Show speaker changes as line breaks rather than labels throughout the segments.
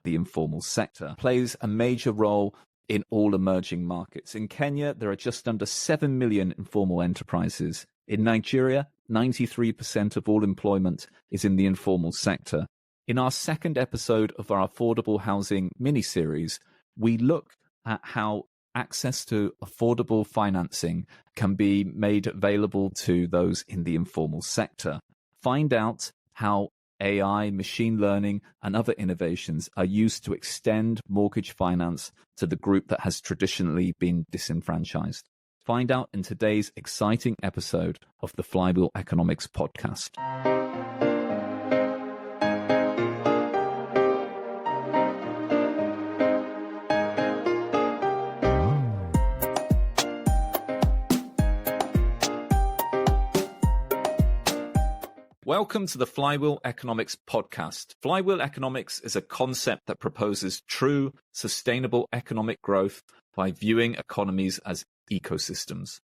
the informal sector, plays a major role in all emerging markets. In Kenya, there are just under 7 million informal enterprises. In Nigeria, 93% of all employment is in the informal sector. In our second episode of our affordable housing miniseries, we look at how access to affordable financing can be made available to those in the informal sector. Find out how AI, machine learning, and other innovations are used to extend mortgage finance to the group that has traditionally been disenfranchised. Find out in today's exciting episode of the Flywheel Economics podcast. Welcome to the Flywheel Economics podcast. Flywheel Economics is a concept that proposes true, sustainable economic growth by viewing economies as ecosystems.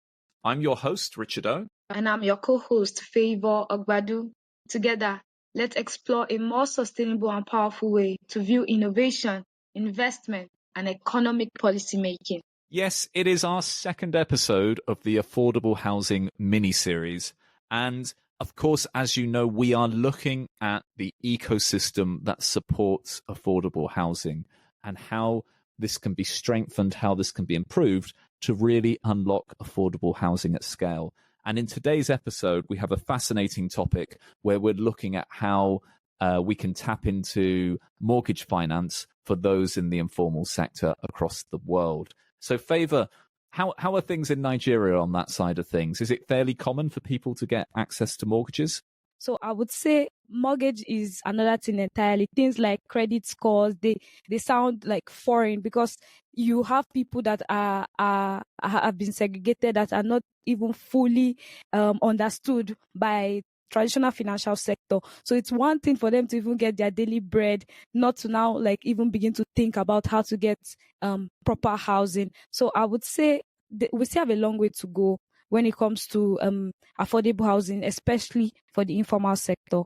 I'm your host, Richard O.
And I'm your co-host, Favor Ogbadu. Together, let's explore a more sustainable and powerful way to view innovation, investment, and economic policymaking.
Yes, it is our second episode of the Affordable Housing mini-series. And of course, as you know, we are looking at the ecosystem that supports affordable housing and how this can be strengthened, how this can be improved to really unlock affordable housing at scale. And in today's episode, we have a fascinating topic where we're looking at how we can tap into mortgage finance for those in the informal sector across the world. So, Favor, how are things in Nigeria on that side of things? Is it fairly common for people to get access to mortgages?
So I would say mortgage is another thing entirely. Things like credit scores, they sound like foreign because you have people that have been segregated, that are not even fully understood by traditional financial sector. So it's one thing for them to even get their daily bread, not to now like even begin to think about how to get proper housing. So I would say we still have a long way to go when it comes to affordable housing, especially for the informal sector.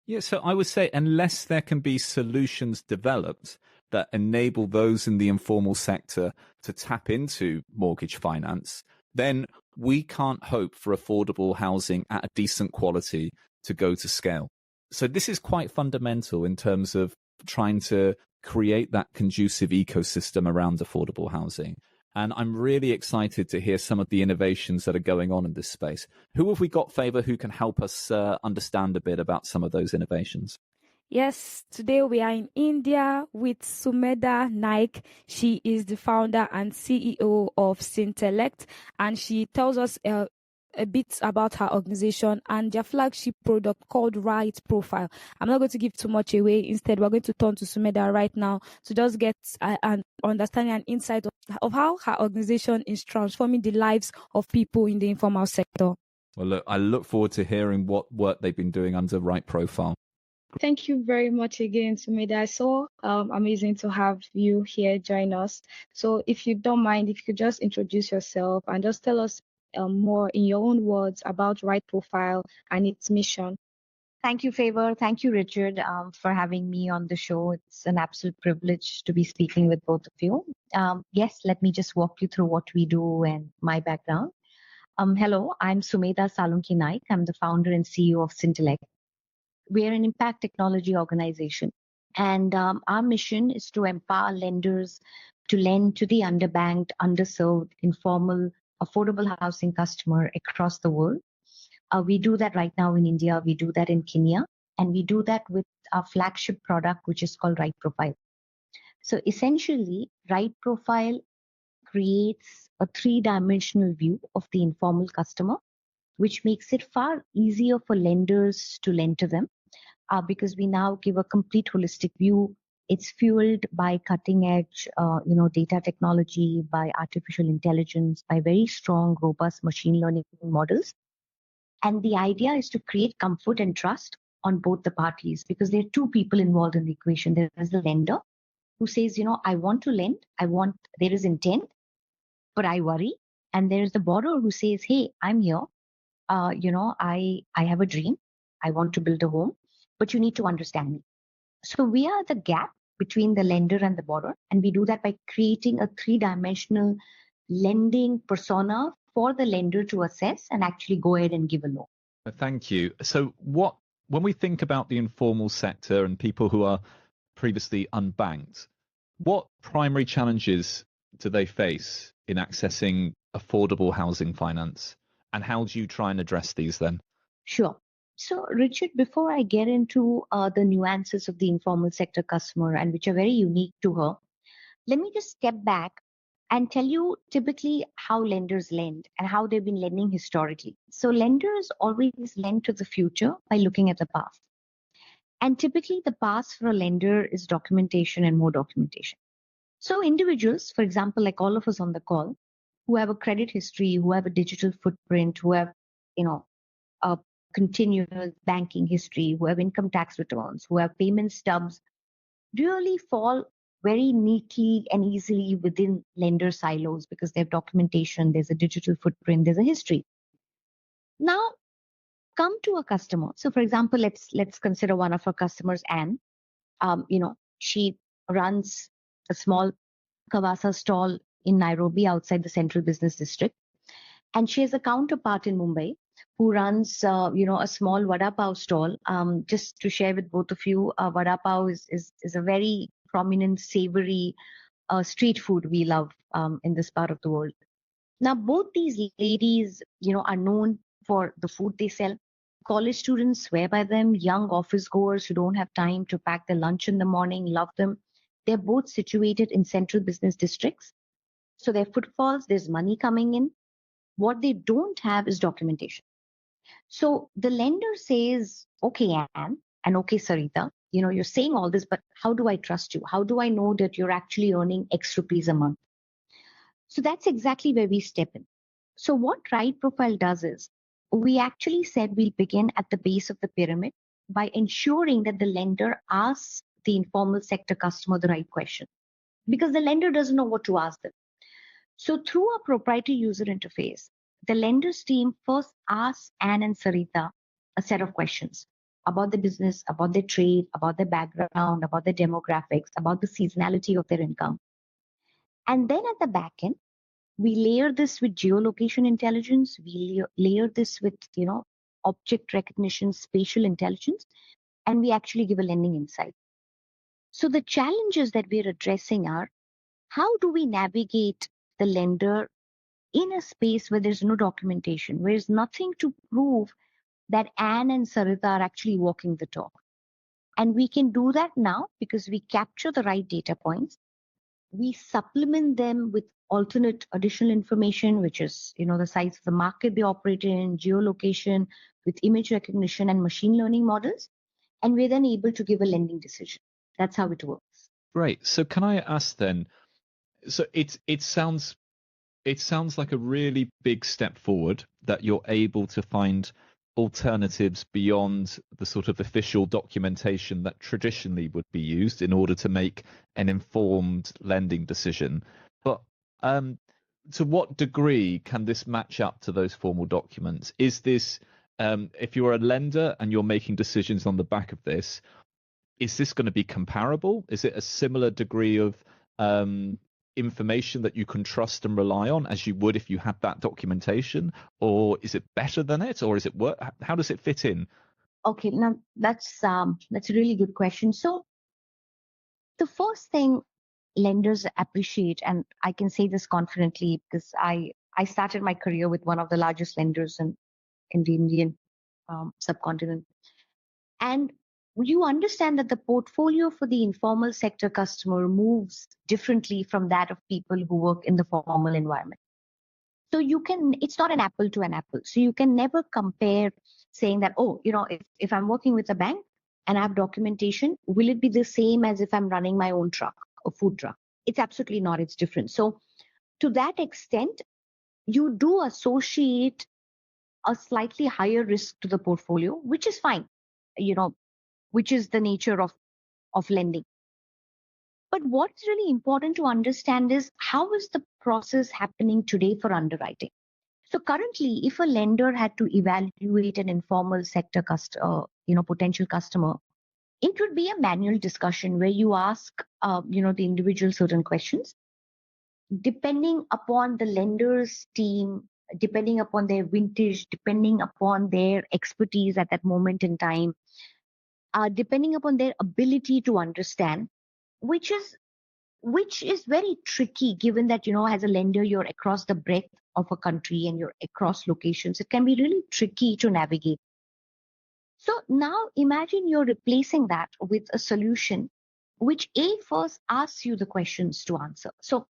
Yeah, so I would say unless there can be solutions developed that enable those in the informal sector to tap into mortgage finance, then we can't hope for affordable housing at a decent quality to go to scale. So this is quite fundamental in terms of trying to create that conducive ecosystem around affordable housing. And I'm really excited to hear some of the innovations that are going on in this space. Who have we got, Favor, who can help us understand a bit about some of those innovations?
Yes, today we are in India with Sumedha Naik. She is the founder and CEO of Syntellect, and she tells us a bit about her organization and their flagship product called Right Profile. I'm not going to give too much away. Instead, we're going to turn to Sumedha right now to just get an understanding and insight of how her organization is transforming the lives of people in the informal sector.
Well, look, I look forward to hearing what work they've been doing under Right Profile.
Thank you very much again, Sumedha. So amazing to have you here join us. So if you don't mind, if you could just introduce yourself and just tell us more in your own words about Right Profile and its mission.
Thank you, Favor. Thank you, Richard, for having me on the show. It's an absolute privilege to be speaking with both of you. Yes, let me just walk you through what we do and my background. Hello, I'm Sumedha Salunki Naik. I'm the founder and CEO of Syntellect. We are an impact technology organization, and our mission is to empower lenders to lend to the underbanked, underserved, informal, affordable housing customer across the world. We do that right now in India, we do that in Kenya, and we do that with our flagship product, which is called Right Profile. So essentially, Right Profile creates a three-dimensional view of the informal customer, which makes it far easier for lenders to lend to them because we now give a complete holistic view. It's fueled by cutting edge, data technology, by artificial intelligence, by very strong, robust machine learning models. And the idea is to create comfort and trust on both the parties because there are two people involved in the equation. There is the lender who says, I want to lend, there is intent, but I worry. And there is the borrower who says, hey, I'm here. I have a dream. I want to build a home, but you need to understand me. So we are the gap between the lender and the borrower. And we do that by creating a three-dimensional lending persona for the lender to assess and actually go ahead and give a loan.
Thank you. So when we think about the informal sector and people who are previously unbanked, what primary challenges do they face in accessing affordable housing finance? And how do you try and address these then?
Sure. So, Richard, before I get into the nuances of the informal sector customer and which are very unique to her, let me just step back and tell you typically how lenders lend and how they've been lending historically. So, lenders always lend to the future by looking at the past. And typically, the past for a lender is documentation and more documentation. So, individuals, for example, like all of us on the call, who have a credit history, who have a digital footprint, who have, a continuous banking history, who have income tax returns, who have payment stubs, really fall very neatly and easily within lender silos because they have documentation, there's a digital footprint, there's a history. Now, come to a customer. So, for example, let's consider one of our customers, Anne. She runs a small kavasa stall in Nairobi outside the central business district. And she has a counterpart in Mumbai who runs, a small vada pav stall. Just to share with both of you, vada pav is a very prominent, savory street food we love in this part of the world. Now, both these ladies, are known for the food they sell. College students swear by them. Young office goers who don't have time to pack their lunch in the morning love them. They're both situated in central business districts. So their footfalls, there's money coming in. What they don't have is documentation. So the lender says, okay, Anne, and okay, Sarita, you're saying all this, but how do I trust you? How do I know that you're actually earning X rupees a month? So that's exactly where we step in. So what Right Profile does is, we actually said we'll begin at the base of the pyramid by ensuring that the lender asks the informal sector customer the right question, because the lender doesn't know what to ask them. So through our proprietary user interface, the lenders team first asks Anne and Sarita a set of questions about the business, about their trade, about their background, about their demographics, about the seasonality of their income. And then at the back end, we layer this with geolocation intelligence, we layer this with, object recognition, spatial intelligence, and we actually give a lending insight. So the challenges that we're addressing are, how do we navigate the lender in a space where there's no documentation, where there's nothing to prove that Anne and Sarita are actually walking the talk? And we can do that now because we capture the right data points. We supplement them with alternate additional information, which is, the size of the market they operate in, geolocation, with image recognition and machine learning models. And we're then able to give a lending decision. That's how it works.
Great. So can I ask then, so it sounds like a really big step forward that you're able to find alternatives beyond the sort of official documentation that traditionally would be used in order to make an informed lending decision. But to what degree can this match up to those formal documents? Is this, if you're a lender and you're making decisions on the back of this, is this going to be comparable? Is it a similar degree of information that you can trust and rely on as you would if you had that documentation? Or is it better than it? Or is it work? How does it fit in?
Okay, now that's a really good question. So the first thing lenders appreciate, and I can say this confidently because I started my career with one of the largest lenders in the Indian subcontinent. And you understand that the portfolio for the informal sector customer moves differently from that of people who work in the formal environment. So it's not an apple to an apple. So you can never compare saying that, if I'm working with a bank and I have documentation, will it be the same as if I'm running my own truck, a food truck? It's absolutely not. It's different. So to that extent, you do associate a slightly higher risk to the portfolio, which is fine, which is the nature of lending. But what's really important to understand is, how is the process happening today for underwriting? So currently, if a lender had to evaluate an informal sector potential customer, it would be a manual discussion where you ask, the individual certain questions. Depending upon the lender's team, depending upon their vintage, depending upon their expertise at that moment in time, depending upon their ability to understand, which is very tricky given that, as a lender, you're across the breadth of a country and you're across locations. It can be really tricky to navigate. So now imagine you're replacing that with a solution which first asks you the questions to answer. So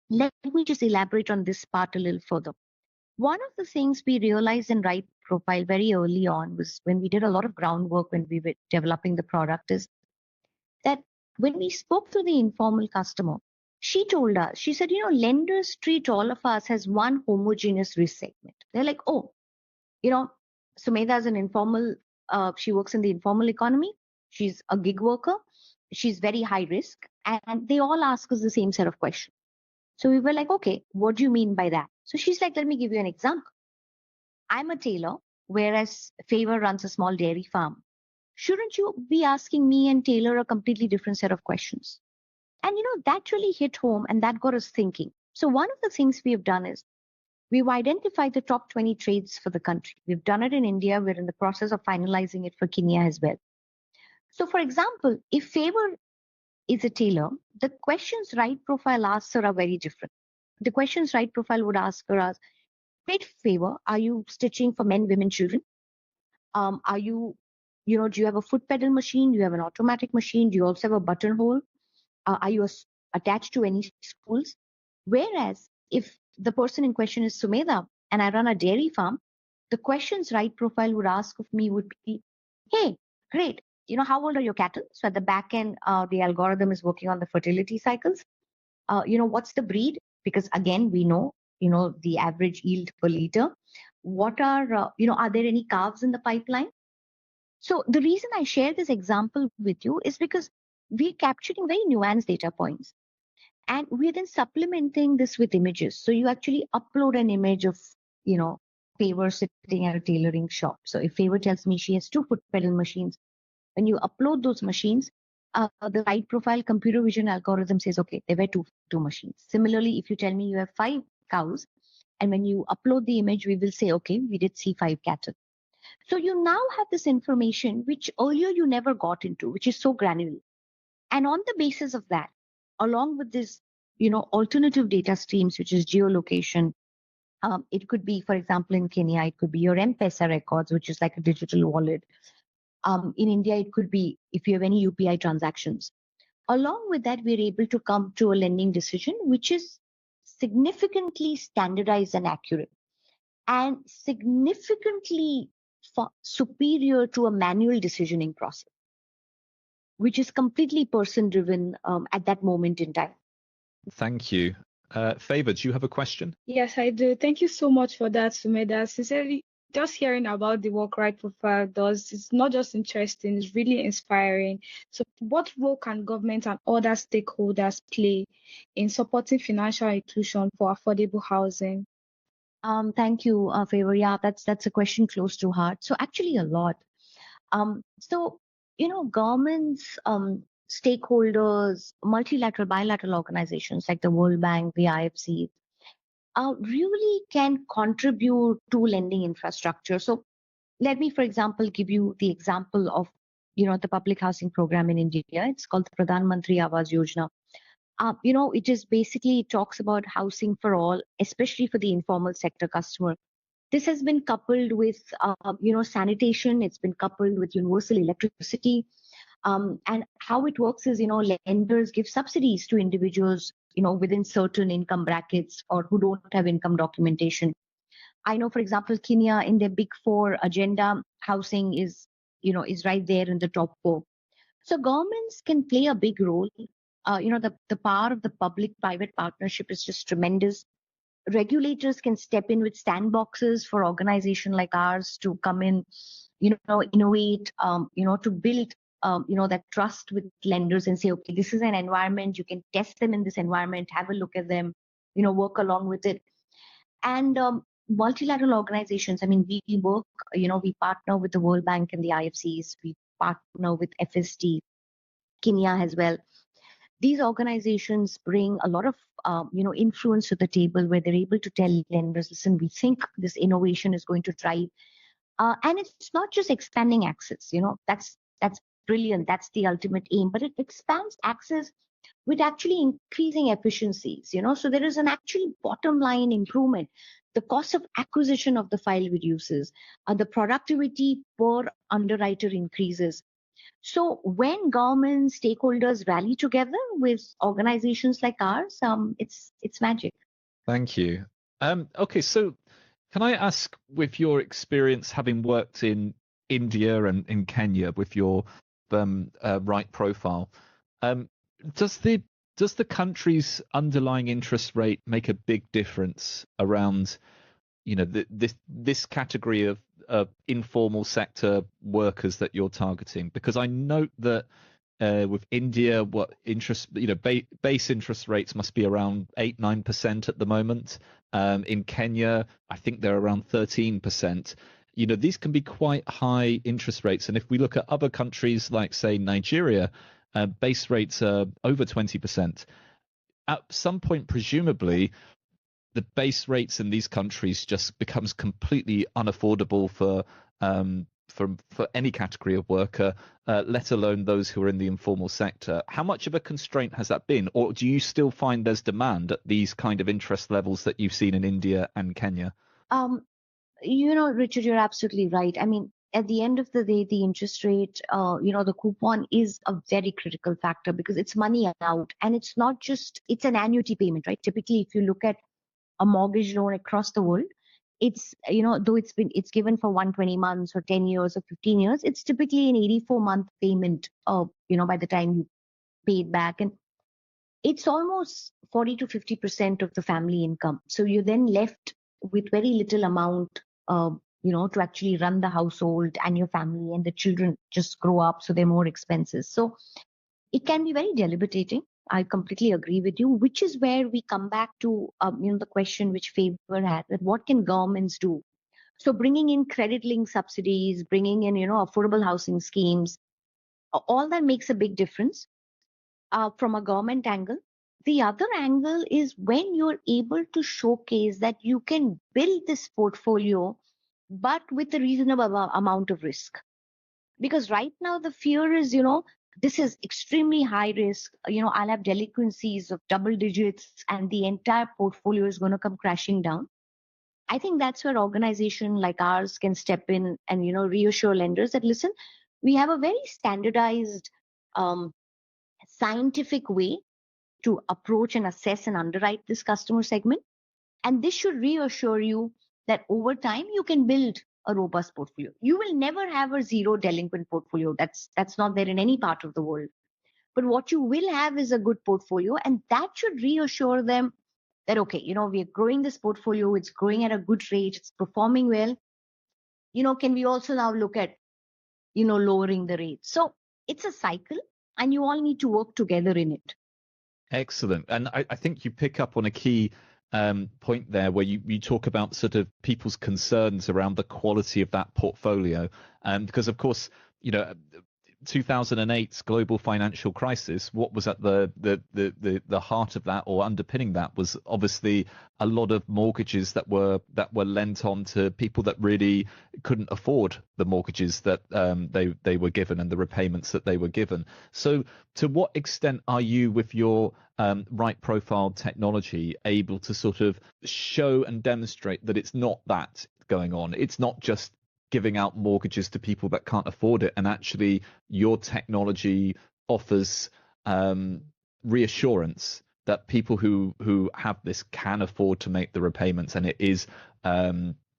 let me just elaborate on this part a little further. One of the things we realized in Right Profile very early on was when we did a lot of groundwork when we were developing the product is that when we spoke to the informal customer, she told us, she said, lenders treat all of us as one homogeneous risk segment. They're like, oh, Sumedha is an informal, she works in the informal economy. She's a gig worker. She's very high risk. And they all ask us the same set of questions. So we were like, okay, what do you mean by that? So she's like, let me give you an example. I'm a tailor, whereas Favor runs a small dairy farm. Shouldn't you be asking me and Taylor a completely different set of questions? And that really hit home and that got us thinking. So one of the things we have done is we've identified the top 20 trades for the country. We've done it in India. We're in the process of finalizing it for Kenya as well. So for example, if Favor is a tailor, the questions Right Profile asks her are very different. The questions Right Profile would ask her are, great Favor, are you stitching for men, women, children? Are you, do you have a foot pedal machine? Do you have an automatic machine? Do you also have a buttonhole? Are you attached to any schools? Whereas if the person in question is Sumedha and I run a dairy farm, the questions Right Profile would ask of me would be, hey, great. How old are your cattle? So at the back end, the algorithm is working on the fertility cycles. What's the breed? Because again, we know, the average yield per liter. What are there any calves in the pipeline? So the reason I share this example with you is because we're capturing very nuanced data points. And we're then supplementing this with images. So you actually upload an image of, Favor sitting at a tailoring shop. So if Favor tells me she has 2 foot pedal machines, when you upload those machines, the Right Profile computer vision algorithm says, okay, there were two machines. Similarly, if you tell me you have 5 cows, and when you upload the image, we will say, okay, we did see 5 cattle. So you now have this information, which earlier you never got into, which is so granular. And on the basis of that, along with this, alternative data streams, which is geolocation, it could be, for example, in Kenya, it could be your M-Pesa records, which is like a digital wallet. In India, it could be if you have any UPI transactions. Along with that, we're able to come to a lending decision, which is significantly standardized and accurate, and significantly superior to a manual decisioning process, which is completely person-driven at that moment in time.
Thank you. Favor, do you have a question?
Yes, I do. Thank you so much for that, Sumedha. Sincerely, just hearing about the work Right Profile does, it's not just interesting, it's really inspiring. So what role can government and other stakeholders play in supporting financial inclusion for affordable housing?
Thank you, Favor. Yeah, that's a question close to heart. So actually a lot. Governments, stakeholders, multilateral, bilateral organizations like the World Bank, the IFC, really can contribute to lending infrastructure. So let me, for example, give you the example of, the public housing program in India. It's called the Pradhan Mantri Awas Yojana. It is basically, it talks about housing for all, especially for the informal sector customer. This has been coupled with, sanitation. It's been coupled with universal electricity. And how it works is, lenders give subsidies to individuals, within certain income brackets or who don't have income documentation. I know, for example, Kenya in their Big Four agenda, housing is right there in the top 4. So governments can play a big role. The power of the public-private partnership is just tremendous. Regulators can step in with sandboxes for organization like ours to come in, innovate, to build, that trust with lenders and say, okay, this is an environment, you can test them in this environment, have a look at them, work along with it. And multilateral organizations, I mean, we work, we partner with the World Bank and the IFCs. We partner with FSD, Kenya as well. These organizations bring a lot of influence to the table, where they're able to tell lenders, listen, we think this innovation is going to drive, and it's not just expanding access. That's brilliant. That's the ultimate aim, but it expands access with actually increasing efficiencies. So there is an actual bottom line improvement. The cost of acquisition of the file reduces, the productivity per underwriter increases. So when government stakeholders rally together with organizations like ours, it's magic.
Thank you. Okay, so can I ask, with your experience having worked in India and in Kenya with your right profile, does the country's underlying interest rate make a big difference around, this category of informal sector workers that you're targeting? Because I note that with India, what interest, base interest rates must be around 8-9% at the moment. In Kenya, I think they're around 13%. These can be quite high interest rates, and if we look at other countries like, say, Nigeria, base rates are over 20%. At some point, presumably, the base rates in these countries just becomes completely unaffordable for any category of worker, let alone those who are in the informal sector. How much of a constraint has that been? Or do you still find there's demand at these kind of interest levels that you've seen in India and Kenya?
Richard, you're absolutely right. I mean, at the end of the day, the interest rate, the coupon is a very critical factor, because it's money out, and it's not just, it's an annuity payment, right? Typically, if you look at a mortgage loan across the world, it's, though it's given for 120 months or 10 years or 15 years, it's typically an 84-month payment by the time you pay it back. And it's almost 40 to 50% of the family income. So you're then left with very little amount, to actually run the household and your family, and the children just grow up, so they're more expenses. So it can be very debilitating. I completely agree with you, which is where we come back to, the question which Favor had, that what can governments do? So bringing in credit-linked subsidies, bringing in, affordable housing schemes, all that makes a big difference from a government angle. The other angle is when you're able to showcase that you can build this portfolio, but with a reasonable amount of risk. Because right now the fear is, this is extremely high risk. I'll have delinquencies of double digits and the entire portfolio is going to come crashing down. I think that's where organizations like ours can step in and, reassure lenders that, listen, we have a very standardized, scientific way to approach and assess and underwrite this customer segment. And this should reassure you that over time you can build a robust portfolio. You will never have a zero delinquent portfolio. That's not there in any part of the world. But what you will have is a good portfolio, and that should reassure them that, okay, we are growing this portfolio, it's growing at a good rate, it's performing well. Can we also now look at, lowering the rate? So it's a cycle, and you all need to work together in it.
Excellent. And I think you pick up on a key point there, where you talk about sort of people's concerns around the quality of that portfolio, because of course 2008's global financial crisis, what was at the heart of that, or underpinning that, was obviously a lot of mortgages that were lent on to people that really couldn't afford the mortgages that they were given and the repayments that they were given. So to what extent are you, with your right profile technology, able to sort of show and demonstrate that it's not that going on? It's not just giving out mortgages to people that can't afford it, and actually your technology offers reassurance that people who have this can afford to make the repayments, and it is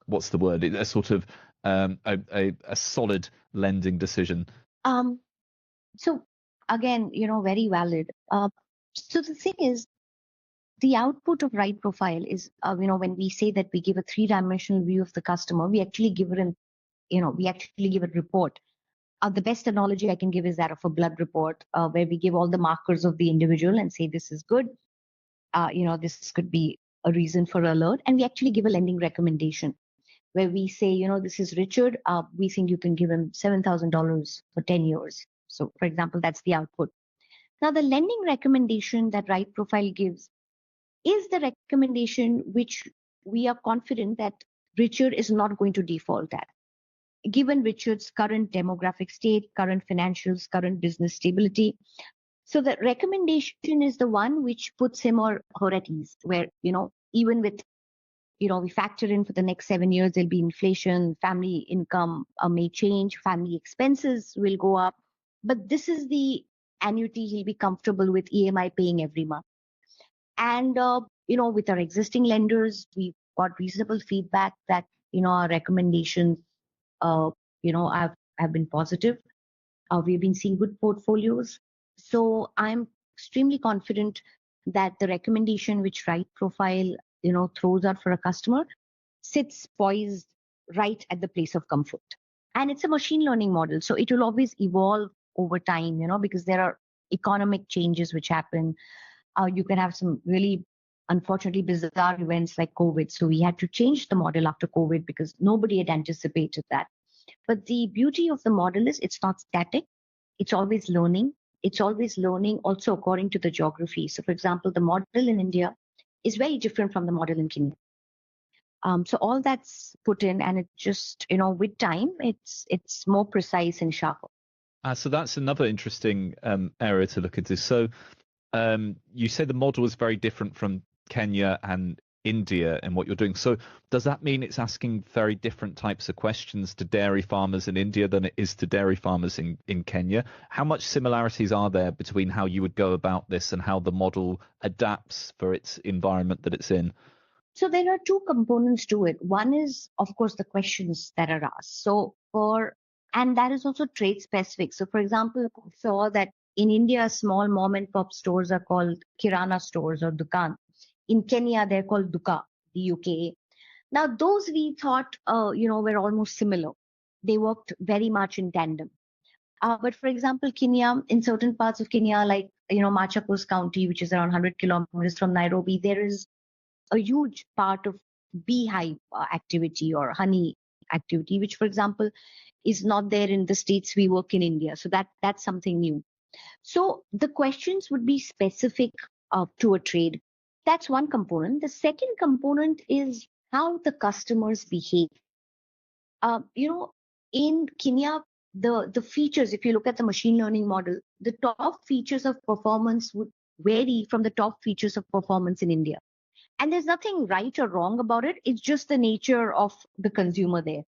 what's the word? A sort of a solid lending decision.
So again, very valid. So the thing is, the output of right profile is, when we say that we give a 3-dimensional view of the customer, we actually give it a report. The best analogy I can give is that of a blood report, where we give all the markers of the individual and say, this is good. This could be a reason for alert. And we actually give a lending recommendation. where we say, this is Richard. We think you can give him $7,000 for 10 years. So, for example, that's the output. Now, the lending recommendation that Right Profile gives is the recommendation which we are confident that Richard is not going to default at, given Richard's current demographic state, current financials, current business stability. So the recommendation is the one which puts him or her at ease, where, even with, we factor in for the next 7 years, there'll be inflation, family income may change, family expenses will go up. But this is the annuity he'll be comfortable with EMI paying every month. And, with our existing lenders, we've got reasonable feedback that, our recommendations, have been positive. We've been seeing good portfolios. So I'm extremely confident that the recommendation which Right Profile, throws out for a customer sits poised right at the place of comfort. And it's a machine learning model. So it will always evolve over time, because there are economic changes which happen. You can have some really, unfortunately, bizarre events like COVID. So we had to change the model after COVID because nobody had anticipated that. But the beauty of the model is it's not static. It's always learning. It's always learning also according to the geography. So, for example, the model in India is very different from the model in Kenya. So all that's put in, and it just, with time, it's more precise and sharper.
So that's another interesting area to look into. So you say the model is very different from Kenya and India and what you're doing. So does that mean it's asking very different types of questions to dairy farmers in India than it is to dairy farmers in Kenya? How much similarities are there between how you would go about this and how the model adapts for its environment that it's in?
So there are two components to it. One is, of course, the questions that are asked. And that is also trade specific. So, for example, I saw that in India, small mom and pop stores are called kirana stores or dukan. In Kenya, they're called duka, D-U-K-A. Now, those we thought, were almost similar. They worked very much in tandem. But for example, Kenya, in certain parts of Kenya, like, Machakos County, which is around 100 kilometers from Nairobi, there is a huge part of beehive activity or honey activity, which, for example, is not there in the states we work in India. So that's something new. So the questions would be specific to a trade. That's one component. The second component is how the customers behave. In Kenya, the features, if you look at the machine learning model, the top features of performance would vary from the top features of performance in India. And there's nothing right or wrong about it. It's just the nature of the consumer there.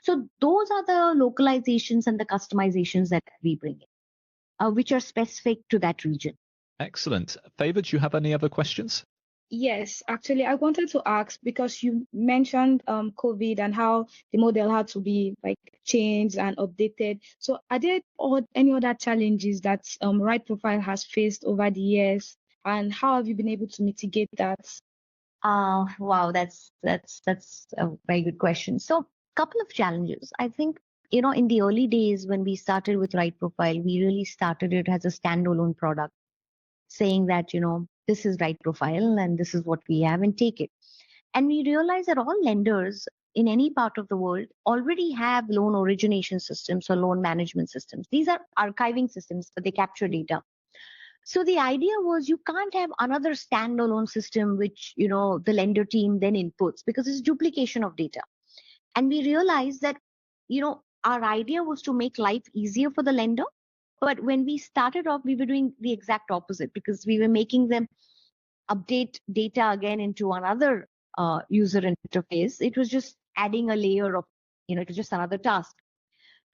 So those are the localizations and the customizations that we bring in, which are specific to that region.
Excellent. Favor, do you have any other questions?
Yes, actually, I wanted to ask because you mentioned COVID and how the model had to be like changed and updated. So are there any other challenges that Right Profile has faced over the years, and how have you been able to mitigate that?
Wow, that's a very good question. So, couple of challenges. I think, in the early days when we started with Right Profile, we really started it as a standalone product, saying that, this is Right Profile and this is what we have and take it. And we realized that all lenders in any part of the world already have loan origination systems or loan management systems. These are archiving systems, but they capture data. So the idea was you can't have another standalone system which, the lender team then inputs, because it's duplication of data. And we realized that, our idea was to make life easier for the lender. But when we started off, we were doing the exact opposite, because we were making them update data again into another user interface. It was just adding a layer of, it was just another task.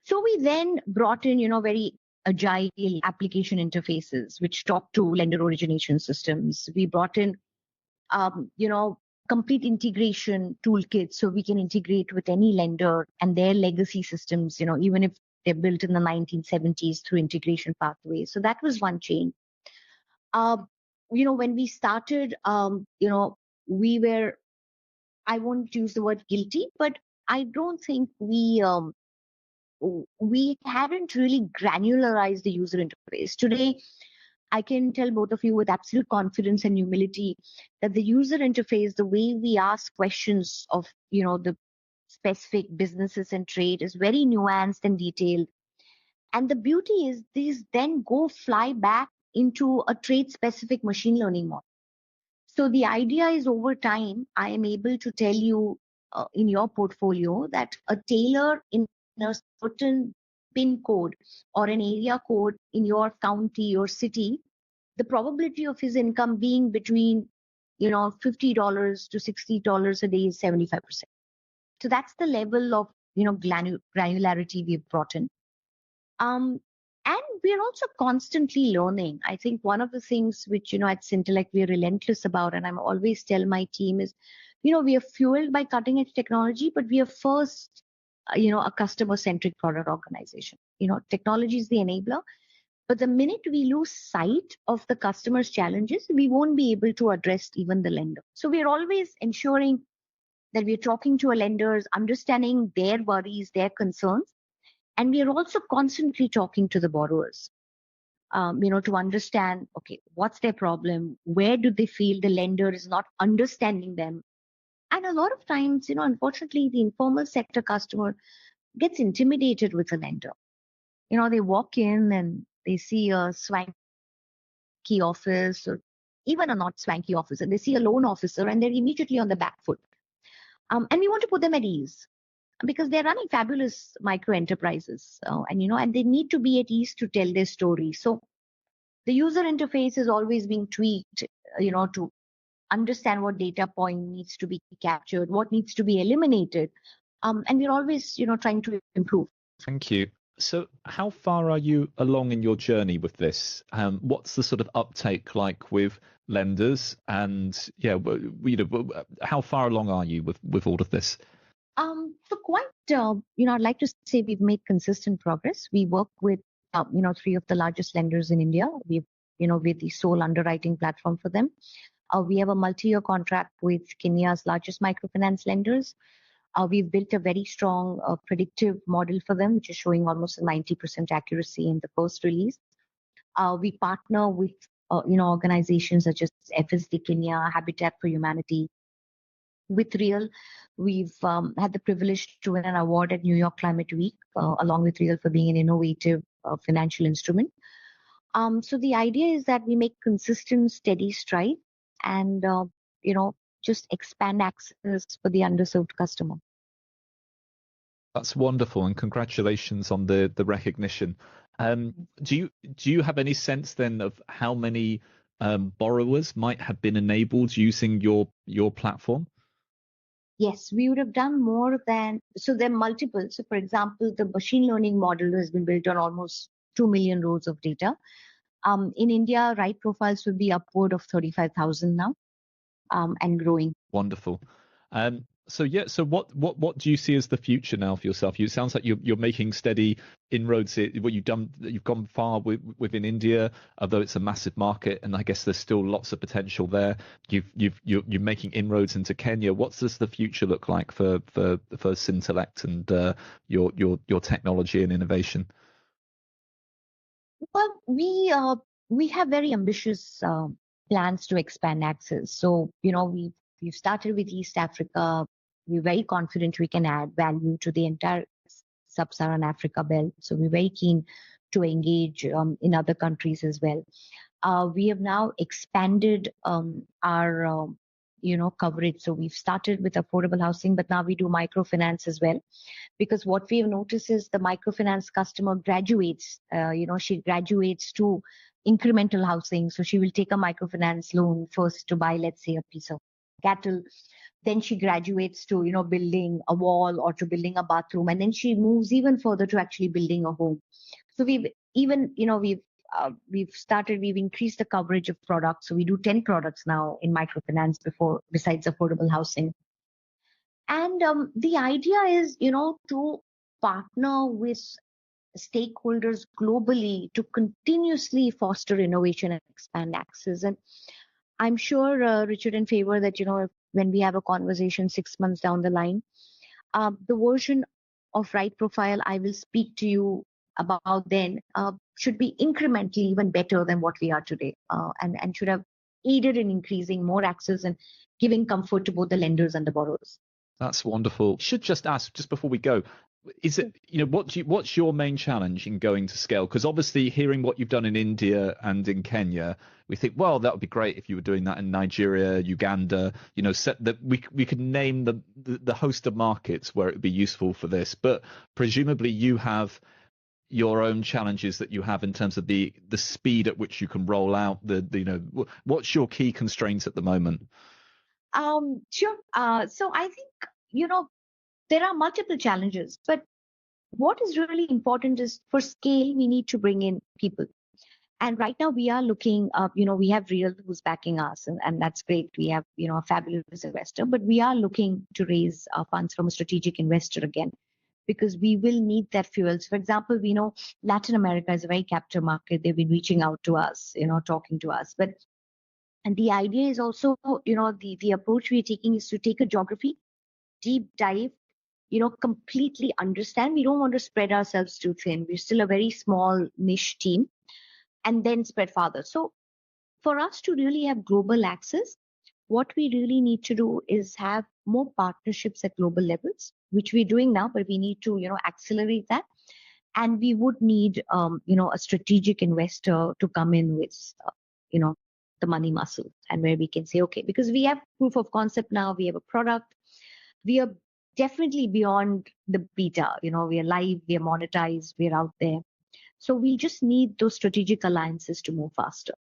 So we then brought in, very agile application interfaces which talk to lender origination systems. We brought in, complete integration toolkits, so we can integrate with any lender and their legacy systems, even if they're built in the 1970s through integration pathways. So that was one change. When we started, we were, I won't use the word guilty, but I don't think we hadn't really granularized the user interface. Today, I can tell both of you with absolute confidence and humility that the user interface, the way we ask questions of, the specific businesses and trade is very nuanced and detailed. And the beauty is these then go fly back into a trade specific machine learning model. So the idea is over time, I am able to tell you in your portfolio that a tailor in a certain PIN code or an area code in your county or city, the probability of his income being between, $50 to $60 a day is 75%. So that's the level of, granularity we've brought in. And we're also constantly learning. I think one of the things which, at Syntellect we're relentless about, and I'm always tell my team is, we are fueled by cutting edge technology, but we are first, a customer centric product organization. Technology is the enabler, but the minute we lose sight of the customer's challenges, we won't be able to address even the lender. So we're always ensuring that we're talking to our lenders, understanding their worries, their concerns. And we are also constantly talking to the borrowers, to understand, okay, what's their problem? Where do they feel the lender is not understanding them? And a lot of times, unfortunately, the informal sector customer gets intimidated with a lender. They walk in and they see a swanky office or even a not swanky office, and they see a loan officer and they're immediately on the back foot. And we want to put them at ease, because they're running fabulous micro enterprises, and they need to be at ease to tell their story. So the user interface is always being tweaked, to understand what data point needs to be captured, what needs to be eliminated. And we're always, trying to improve.
Thank you. So how far are you along in your journey with this? What's the sort of uptake like with lenders? And how far along are you with all of this?
So quite, I'd like to say we've made consistent progress. We work with, 3 of the largest lenders in India. We're the sole underwriting platform for them. We have a multi-year contract with Kenya's largest microfinance lenders. We've built a very strong predictive model for them, which is showing almost a 90% accuracy in the first release. We partner with, organizations such as FSD Kenya, Habitat for Humanity. With Real, we've had the privilege to win an award at New York Climate Week, along with Real for being an innovative financial instrument. So the idea is that we make consistent, steady strides and, just expand access for the underserved customer.
That's wonderful, and congratulations on the recognition. Do you have any sense then of how many borrowers might have been enabled using your platform?
Yes, we would have done more than, so there are multiple. So for example, the machine learning model has been built on almost 2 million rows of data. In India, right profiles would be upward of 35,000 now, and growing.
Wonderful. So what do you see as the future now for yourself? It sounds like you're making steady inroads. You've gone far within India, although it's a massive market, and I guess there's still lots of potential there. You're making inroads into Kenya. What does the future look like for Syntellect and your technology and innovation?
Well, we have very ambitious plans to expand access. So we've started with East Africa. We're very confident we can add value to the entire sub-Saharan Africa belt. So we're very keen to engage in other countries as well. We have now expanded our coverage. So we've started with affordable housing, but now we do microfinance as well. Because what we have noticed is the microfinance customer graduates. She graduates to incremental housing. So she will take a microfinance loan first to buy, let's say, a piece of cattle. Then she graduates to, building a wall or to building a bathroom. And then she moves even further to actually building a home. So we've increased the coverage of products. So we do 10 products now in microfinance besides affordable housing. And the idea is, to partner with stakeholders globally to continuously foster innovation and expand access. And I'm sure, Richard, in favor that, when we have a conversation 6 months down the line, the version of Right Profile I will speak to you about then should be incrementally even better than what we are today, and should have aided in increasing more access and giving comfort to both the lenders and the borrowers.
That's wonderful. Should just ask, just before we go, is it, what's your main challenge in going to scale? Because obviously hearing what you've done in India and in Kenya, we think, well, that would be great if you were doing that in Nigeria, Uganda, set that we could name the host of markets where it would be useful for this. But presumably you have your own challenges that you have in terms of the speed at which you can roll out what's your key constraints at the moment?
Sure. So I think, there are multiple challenges, but what is really important is for scale, we need to bring in people. And right now we are looking, we have Real who's backing us, and that's great. We have, a fabulous investor, but we are looking to raise funds from a strategic investor again, because we will need that fuel. So for example, we know Latin America is a very captive market. They've been reaching out to us, talking to us. And the idea is also, the approach we're taking is to take a geography, deep dive, completely understand. We don't want to spread ourselves too thin. We're still a very small niche team, and then spread farther. So for us to really have global access, what we really need to do is have more partnerships at global levels, which we're doing now, but we need to, accelerate that. And we would need, a strategic investor to come in with, the money muscle, and where we can say, okay, because we have proof of concept now, we have a product, we are definitely beyond the beta, we are live, we are monetized, we're out there. So we just need those strategic alliances to move faster.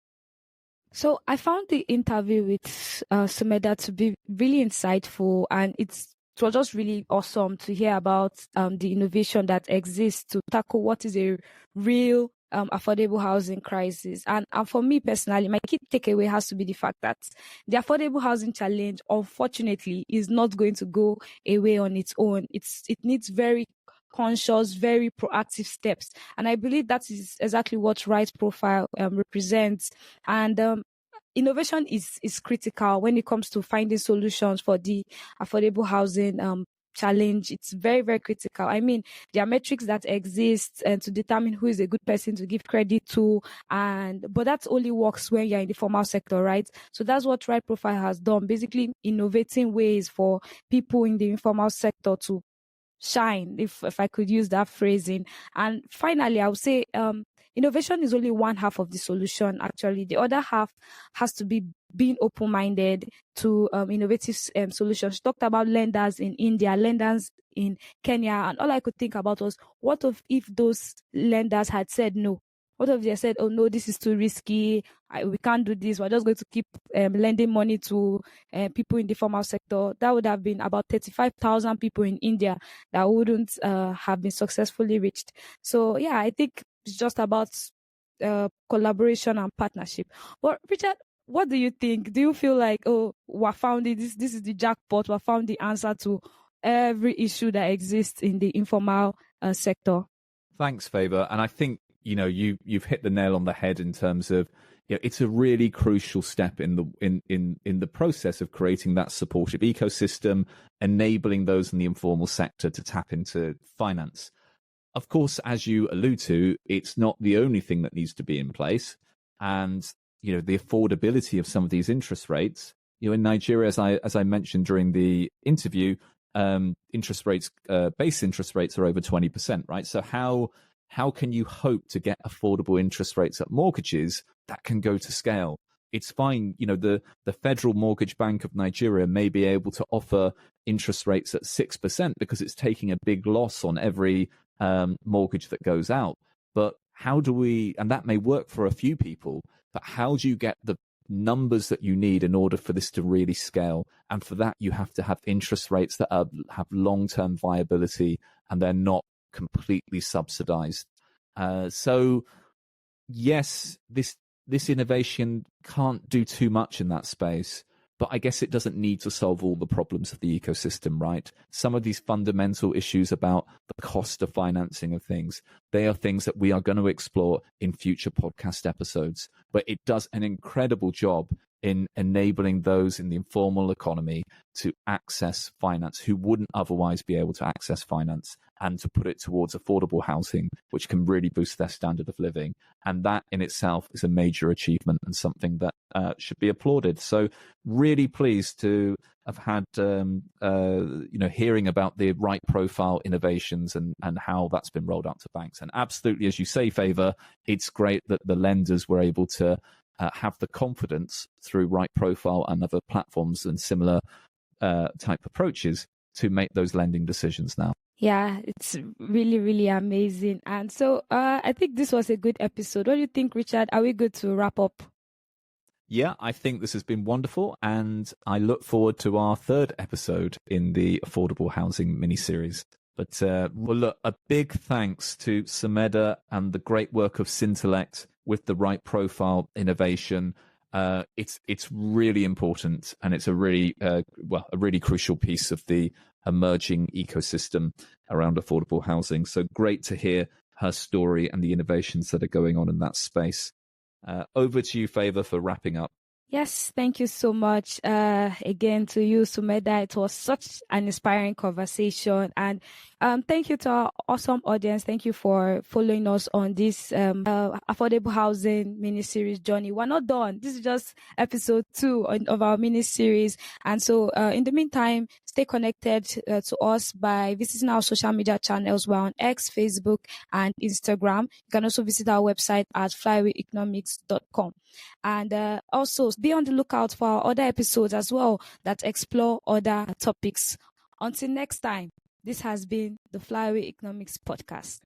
So I found the interview with Sumedha to be really insightful, and it was just really awesome to hear about the innovation that exists to tackle what is a real affordable housing crisis. And for me personally, my key takeaway has to be the fact that the affordable housing challenge, unfortunately, is not going to go away on its own. It needs very conscious, very proactive steps. And I believe that is exactly what Right Profile represents. And innovation is critical when it comes to finding solutions for the affordable housing challenge. It's very, very critical. I mean, there are metrics that exist to determine who is a good person to give credit to, but that only works when you're in the formal sector, right? So that's what Right Profile has done, basically innovating ways for people in the informal sector to shine, if I could use that phrasing. And finally, I would say innovation is only one half of the solution. Actually, the other half has to be being open-minded to innovative solutions. She talked about lenders in India, lenders in Kenya, and all I could think about was, what if those lenders had said no? What if they said, oh no, this is too risky, we can't do this, we're just going to keep lending money to people in the formal sector? That would have been about 35,000 people in India that wouldn't have been successfully reached. So yeah, I think it's just about collaboration and partnership. But Richard, what do you think? Do you feel like, oh, we found it, this is the jackpot, we found the answer to every issue that exists in the informal sector?
Thanks, Faber. And I think, you've hit the nail on the head in terms of, it's a really crucial step in the process of creating that supportive ecosystem, enabling those in the informal sector to tap into finance. Of course, as you allude to, it's not the only thing that needs to be in place. And, the affordability of some of these interest rates, in Nigeria, as I mentioned during the interview, interest rates, base interest rates are over 20%, right? So how can you hope to get affordable interest rates at mortgages that can go to scale? It's fine. The Federal Mortgage Bank of Nigeria may be able to offer interest rates at 6% because it's taking a big loss on every mortgage that goes out. But how do we, and that may work for a few people, but how do you get the numbers that you need in order for this to really scale? And for that, you have to have interest rates that have long-term viability, and they're not completely subsidized. So yes, this innovation can't do too much in that space, but I guess it doesn't need to solve all the problems of the ecosystem, right? Some of these fundamental issues about the cost of financing of things, they are things that we are going to explore in future podcast episodes. But it does an incredible job in enabling those in the informal economy to access finance who wouldn't otherwise be able to access finance, and to put it towards affordable housing, which can really boost their standard of living. And that in itself is a major achievement and something that should be applauded. So really pleased to have had, hearing about the right profile innovations and how that's been rolled out to banks. And absolutely, as you say, Favour, it's great that the lenders were able to have the confidence through right profile and other platforms and similar type approaches to make those lending decisions now.
Yeah, it's really, really amazing. And so I think this was a good episode. What do you think, Richard? Are we good to wrap up?
Yeah, I think this has been wonderful, and I look forward to our third episode in the affordable housing miniseries. But look, a big thanks to Sumedha and the great work of Scintellect with the right profile innovation. It's really important, and it's a really crucial piece of the emerging ecosystem around affordable housing. So great to hear her story and the innovations that are going on in that space. Over to you, Favour, for wrapping up.
Yes, thank you so much again to you, Sumedha. It was such an inspiring conversation. And thank you to our awesome audience. Thank you for following us on this affordable housing mini-series journey. We're not done. This is just episode 2 of our mini-series. And so in the meantime, stay connected to us by visiting our social media channels. We're on X, Facebook, and Instagram. You can also visit our website at flywheeleconomics.com. And also be on the lookout for our other episodes as well that explore other topics. Until next time, this has been the Flywheel Economics podcast.